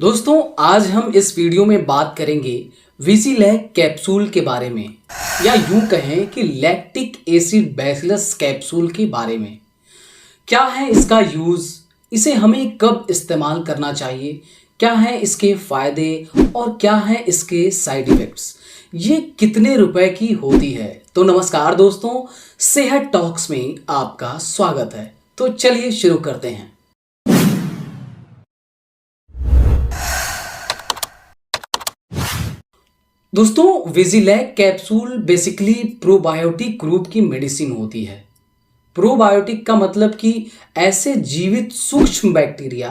दोस्तों आज हम इस वीडियो में बात करेंगे विजिलैक कैप्सूल के बारे में, या यूं कहें कि लैक्टिक एसिड बैसिलस कैप्सूल के बारे में। क्या है इसका यूज़, इसे हमें कब इस्तेमाल करना चाहिए, क्या है इसके फ़ायदे और क्या है इसके साइड इफ़ेक्ट्स, ये कितने रुपए की होती है। तो नमस्कार दोस्तों, सेहत टॉक्स में आपका स्वागत है। तो चलिए शुरू करते हैं। दोस्तों विजिलैक कैप्सूल बेसिकली प्रोबायोटिक ग्रुप की मेडिसिन होती है। प्रोबायोटिक का मतलब कि ऐसे जीवित सूक्ष्म बैक्टीरिया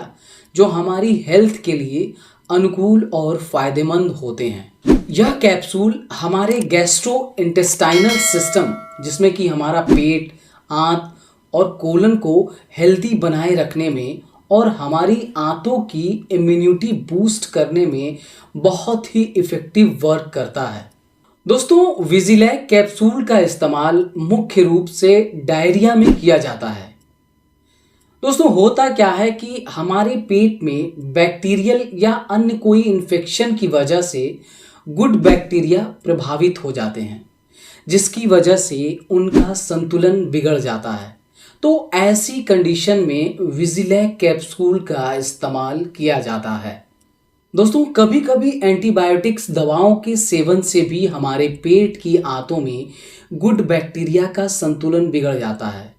जो हमारी हेल्थ के लिए अनुकूल और फायदेमंद होते हैं। यह कैप्सूल हमारे गैस्ट्रो इंटेस्टाइनल सिस्टम, जिसमें कि हमारा पेट, आंत और कोलन को हेल्दी बनाए रखने में और हमारी आंतों की इम्यूनिटी बूस्ट करने में बहुत ही इफ़ेक्टिव वर्क करता है। दोस्तों विजिलैक कैप्सूल का इस्तेमाल मुख्य रूप से डायरिया में किया जाता है। दोस्तों होता क्या है कि हमारे पेट में बैक्टीरियल या अन्य कोई इन्फेक्शन की वजह से गुड बैक्टीरिया प्रभावित हो जाते हैं, जिसकी वजह से उनका संतुलन बिगड़ जाता है। तो ऐसी कंडीशन में विजिलैक कैप्सूल का इस्तेमाल किया जाता है। दोस्तों कभी कभी एंटीबायोटिक्स दवाओं के सेवन से भी हमारे पेट की आंतों में गुड बैक्टीरिया का संतुलन बिगड़ जाता है।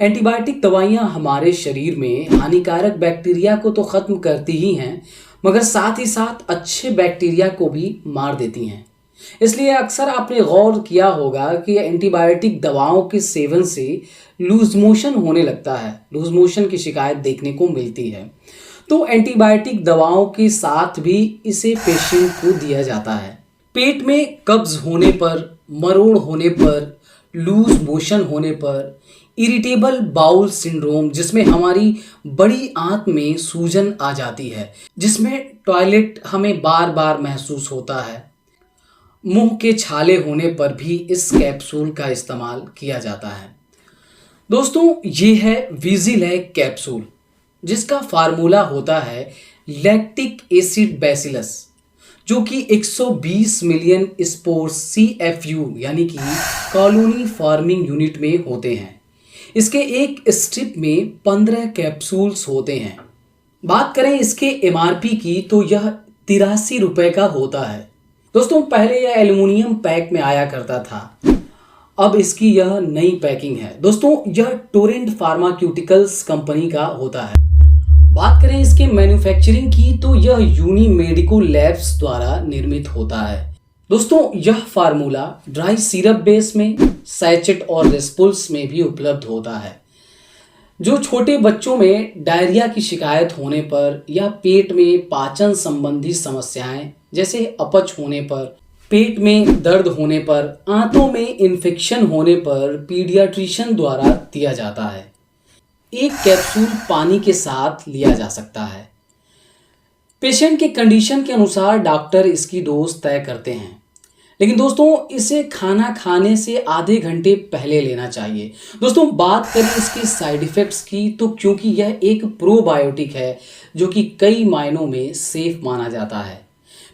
एंटीबायोटिक दवाइयाँ हमारे शरीर में हानिकारक बैक्टीरिया को तो ख़त्म करती ही हैं, मगर साथ ही साथ अच्छे बैक्टीरिया को भी मार देती हैं। इसलिए अक्सर आपने गौर किया होगा कि एंटीबायोटिक दवाओं के सेवन से लूज मोशन होने लगता है, लूज मोशन की शिकायत देखने को मिलती है। तो एंटीबायोटिक दवाओं के साथ भी इसे पेशेंट को दिया जाता है। पेट में कब्ज होने पर, मरोड़ होने पर, लूज मोशन होने पर, इरिटेबल बाउल सिंड्रोम, जिसमें हमारी बड़ी आंत में सूजन आ जाती है, जिसमें टॉयलेट हमें बार बार महसूस होता है, मुंह के छाले होने पर भी इस कैप्सूल का इस्तेमाल किया जाता है। दोस्तों ये है विजिलैक कैप्सूल, जिसका फार्मूला होता है लैक्टिक एसिड बैसिलस, जो कि 120 मिलियन स्पोर्स CFU यानी कि कॉलोनी फार्मिंग यूनिट में होते हैं। इसके एक स्ट्रिप में 15 कैप्सूल्स होते हैं। बात करें इसके MRP की तो यह 83 रुपये का होता है। दोस्तों पहले यह एल्युमिनियम पैक में आया करता था, अब इसकी यह नई पैकिंग है। दोस्तों यह टोरेंट फार्मास्यूटिकल्स कंपनी का होता है। बात करें इसके मैन्युफैक्चरिंग की तो यह यूनी मेडिको लैब्स द्वारा निर्मित होता है। दोस्तों यह फार्मूला ड्राई सिरप बेस में, सैचेट और रेस्पुल्स में भी उपलब्ध होता है। जो छोटे बच्चों में डायरिया की शिकायत होने पर या पेट में पाचन संबंधी समस्याएं जैसे अपच होने पर, पेट में दर्द होने पर, आंतों में इन्फेक्शन होने पर पीडियाट्रिशियन द्वारा दिया जाता है। एक कैप्सूल पानी के साथ लिया जा सकता है। पेशेंट के कंडीशन के अनुसार डॉक्टर इसकी डोज तय करते हैं, लेकिन दोस्तों इसे खाना खाने से आधे घंटे पहले लेना चाहिए। दोस्तों बात करें इसके साइड इफ़ेक्ट्स की तो क्योंकि यह एक प्रोबायोटिक है जो कि कई मायनों में सेफ माना जाता है,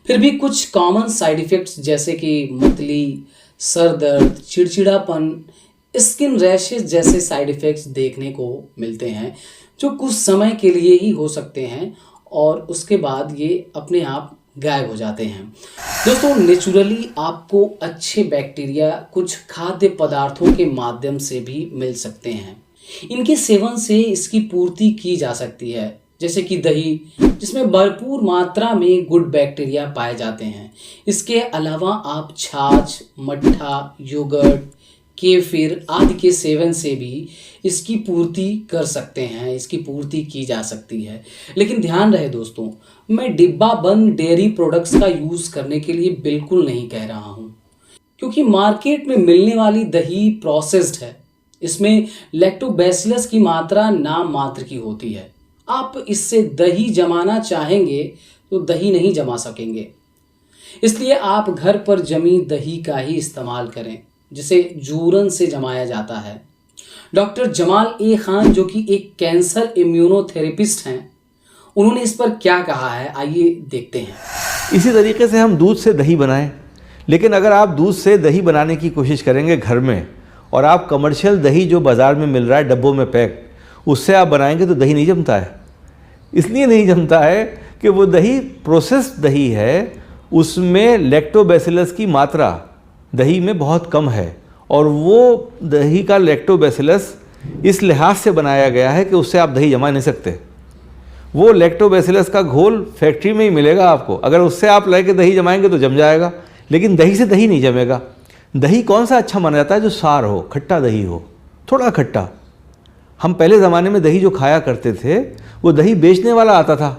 फिर भी कुछ कॉमन साइड इफ़ेक्ट्स जैसे कि मतली, सर दर्द, चिड़चिड़ापन, स्किन रैशेज जैसे साइड इफ़ेक्ट्स देखने को मिलते हैं, जो कुछ समय के लिए ही हो सकते हैं और उसके बाद ये अपने आप गायब हो जाते हैं। दोस्तों नेचुरली आपको अच्छे बैक्टीरिया कुछ खाद्य पदार्थों के माध्यम से भी मिल सकते हैं। इनके सेवन से इसकी पूर्ति की जा सकती है, जैसे कि दही, जिसमें भरपूर मात्रा में गुड बैक्टीरिया पाए जाते हैं। इसके अलावा आप छाछ, मट्ठा, योगर्ट, केफिर आदि के सेवन से भी इसकी पूर्ति कर सकते हैं, इसकी पूर्ति की जा सकती है। लेकिन ध्यान रहे दोस्तों, मैं डिब्बा बंद डेयरी प्रोडक्ट्स का यूज़ करने के लिए बिल्कुल नहीं कह रहा हूँ, क्योंकि मार्केट में मिलने वाली दही प्रोसेस्ड है। इसमें लैक्टोबैसिलस की मात्रा नाम मात्र की होती है। आप इससे दही जमाना चाहेंगे तो दही नहीं जमा सकेंगे। इसलिए आप घर पर जमी दही का ही इस्तेमाल करें, जिसे जूरन से जमाया जाता है। डॉक्टर जमाल ए खान, जो कि एक कैंसर इम्यूनोथेरेपिस्ट हैं, उन्होंने इस पर क्या कहा है, आइए देखते हैं। इसी तरीके से हम दूध से दही बनाएं, लेकिन अगर आप दूध से दही बनाने की कोशिश करेंगे घर में और आप कमर्शियल दही जो बाज़ार में मिल रहा है डब्बों में पैक, उससे आप बनाएंगे तो दही नहीं जमता है। इसलिए नहीं जमता है कि वो दही प्रोसेस्ड दही है, उसमें लैक्टोबैसिलस की मात्रा दही में बहुत कम है और वो दही का लैक्टोबैसिलस इस लिहाज से बनाया गया है कि उससे आप दही जमा नहीं सकते। वो लैक्टोबैसिलस का घोल फैक्ट्री में ही मिलेगा आपको, अगर उससे आप लेके दही जमाएंगे तो जम जाएगा, लेकिन दही से दही नहीं जमेगा। दही कौन सा अच्छा माना जाता है? जो सार हो, खट्टा दही हो, थोड़ा खट्टा। हम पहले ज़माने में दही जो खाया करते थे, वो दही बेचने वाला आता था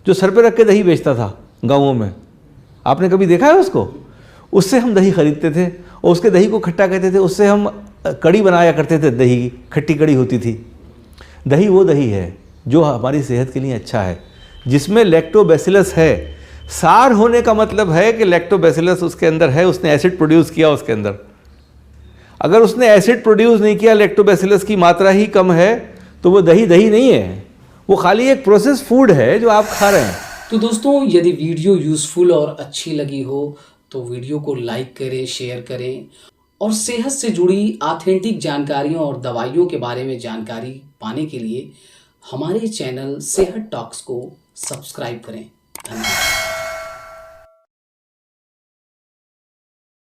जो सर पे रख के दही बेचता था गाँवों में। आपने कभी देखा है उसको? उससे हम दही खरीदते थे और उसके दही को खट्टा कहते थे। उससे हम कड़ी बनाया करते थे, दही की खट्टी कड़ी होती थी। दही वो दही है जो हमारी सेहत के लिए अच्छा है, जिसमें लैक्टोबैसिलस है। सार होने का मतलब है कि लैक्टोबैसिलस उसके अंदर है, उसने एसिड प्रोड्यूस किया उसके अंदर। अगर उसने एसिड प्रोड्यूस नहीं किया, लैक्टोबैसिलस की मात्रा ही कम है, तो वो दही दही नहीं है, वो खाली एक प्रोसेस फूड है जो आप खा रहे हैं। तो दोस्तों, यदि वीडियो यूज़फुल और अच्छी लगी हो तो वीडियो को लाइक करें, शेयर करें और सेहत से जुड़ी ऑथेंटिक जानकारियों और दवाइयों के बारे में जानकारी पाने के लिए हमारे चैनल सेहत टॉक्स को सब्सक्राइब करें। धन्यवाद।